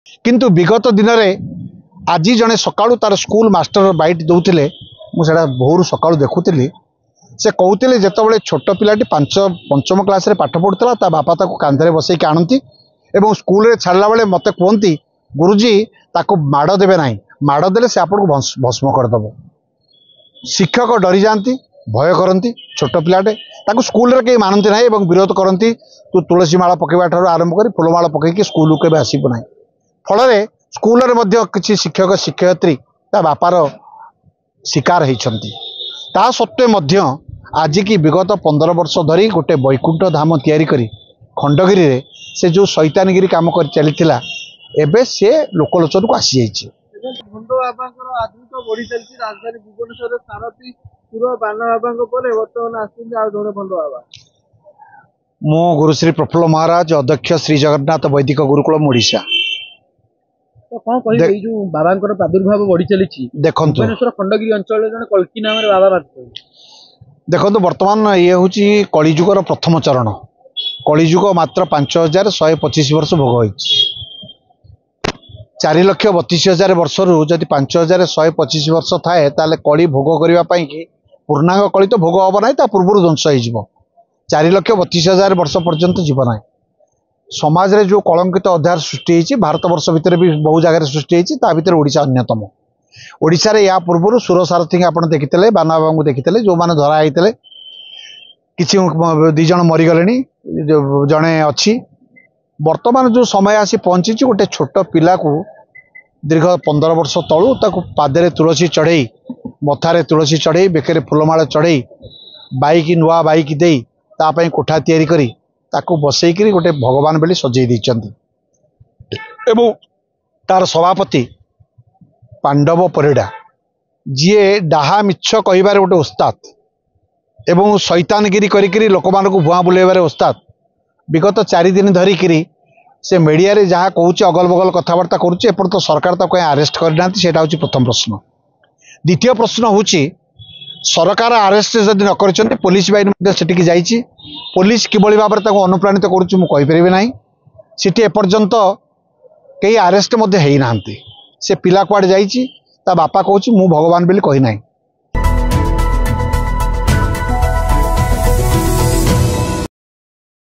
किंतु विगत दिन में आज जड़े सकाळू तार स्कूल मास्टर बाइट दौले मुझे भोर सकाळू देखुली से कहते जिते छोट पिलाटी पंचम क्लास पाठ पढ़ुला ता बापा ताको कांधे बसैक आणती एवं स्कूल रे छाड़ला बेले मत कहती गुरुजी ताको माड़ देवे ना माड़ देले से आपको भस्म करदेव। शिक्षक डरी जाती भय करती छोट पिलाटे ताको स्कूल रे कहीं मानती ना विरोध करती तू तुलसी माला पकेवा ठार आरंभ कर फूलमाला पकईकी स्कूल के आसबू ना फल स्कूल किसी शिक्षक शिक्षयित्री ता बापार शिकार होती ता सत्वे आज की विगत 15 वर्ष धरी गोटे बैकुंठ धाम तैयारी करी खंडगिरी रे से जो शैतानगिरी काम कर चली एबे से लोकलोचन को आसी जाइए। मो गुरुश्री प्रफुल्ल महाराज अध्यक्ष श्री जगन्नाथ वैदिक गुरुकुलम ओडिशा। तो कौन कह बाबा प्रादुर्भाव बढ़ी चली देखो खंडगिरी अंचल जन कल्की नाम बाबा देखो बर्तमान ये हूँ कलिजुगर प्रथम चरण कलिजुग मात्र 5125 वर्ष भोग हो 4,32,000 वर्ष रु जदि 5,125 वर्ष थाए ताले कली भोग करने की पूर्णांग कली तो भोग हम ना पूर्व ध्वंस हो 4,32,000 वर्ष पर्यंत जीव ना समाज रे जो कलंकित अध्याय सृष्टि होती भारत वर्ष भितर भी बहु जगह सृष्टि होती भितर ओडिशा अन्यतम। ओडिशा रे या पूर्व सुर सारथी आप देखी बाना बाबा को देखी जो मैंने धरा होते किसी 2 जन मरीगले जड़े अच्छी वर्तमान जो समय आसी पहुंची गोटे छोट पिला को दीर्घ 15 वर्ष तलू ताको पादे तुलसी चढ़ई मथारे तुलसी चढ़ई बेकरे फूलमाला चढ़ई बाइक नुआ बाइक दे तापाई कोठा तैयारी करी ताको बसईकरी गोटे भगवान बेली सजई देइचंती एवं तार सभापति पांडव परिडा जी डाहा मिछ कहबार गोटे उस्ताद एवं शैतानगिरी करी लोक मानक भुआ बुलेबार उस्ताद विगत 4 दिन धरिकी से मीडिया रे जहाँ कहूँ अगल बगल कथबार्ता करुच्चे तो सरकार ताको अरेस्ट करना सेटा हूँ प्रथम प्रश्न। द्वितीय प्रश्न हूँ सरकार अरेस्ट जदि न कर पुलिस बाहिनी सेटिकी जाइए पुलिस किभली भाव में अनुप्राणित करुँच ना सीटी एपर्यंत कई अरेस्ट होना से पिला कुआड़े जाइए ता बापा कहूँ मु भगवान बोली कही ना